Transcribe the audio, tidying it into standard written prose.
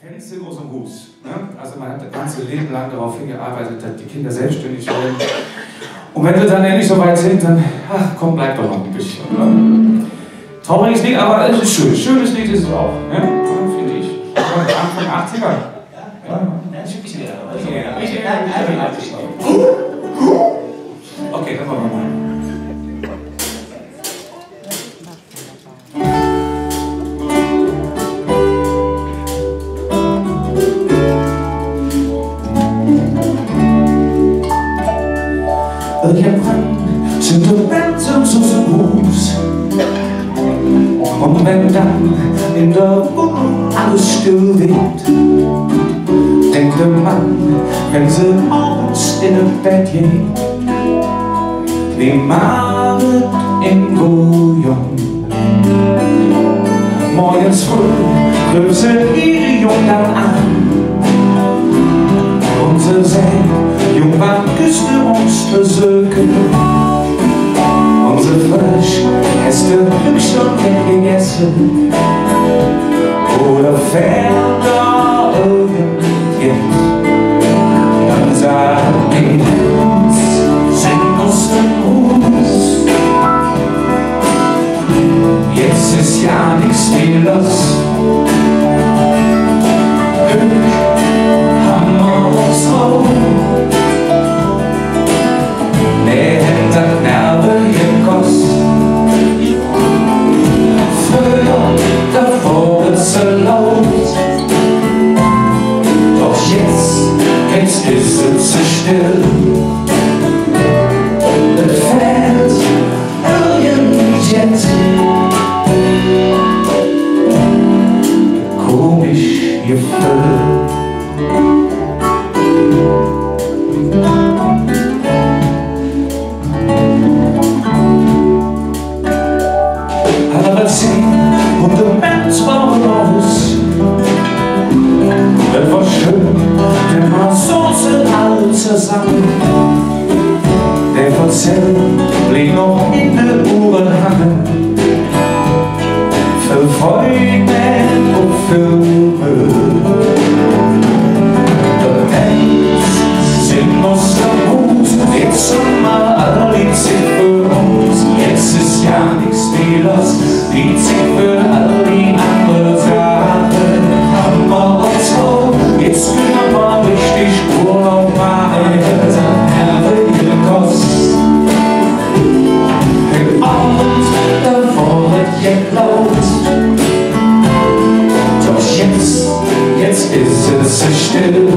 Pencil aus dem Hus. Ne? Also man hat das ganze Leben lang darauf hingearbeitet, dass die Kinder selbstständig werden. Und wenn sie dann endlich so weit sind, dann, ach komm, bleib doch noch ein bisschen. Ne? Trauriges Lied, aber es ist schön. Schönes Lied ist es auch, ne? Finde ich. Anfang 80er. Okay, dann wollen wir mal. Irgendwann sind die Blätter so groß. Und wenn dann in der Wohnung alles still wird, denkt der Mann, wenn sie abends in das Bett geht, wie Margaret in Bouillon. Morgens früh rührt sie ihre Jungen an und sie sagt, Jung, wann küsst du uns besuchen? Unsere frisch hast du schon gegessen oder fährt da irgendjemand? Dann sag ich, sing aus dem Hus. Jetzt ist ja nichts mehr los. Haben wir uns auf. Jetzt ist es so still. Es fährt irgendjemand komisch gefüllt. Aber 10 und der Mensch war raus. Es war schön, denn man so alle zusammen. Der Verzell blieb noch in der Uhren hangen. Für Freude und für Müll. Der Mensch sind aus dem Hus. Jetzt haben wir alle Lied sich für uns. Jetzt ist ja nichts mehr los. Lied sich für all die anderen Sachen. Haben wir uns vor. Jetzt können wir richtig Urlaub machen, herrliche Kost. Den Abend davor wird jetzt laut. Doch jetzt ist es so still.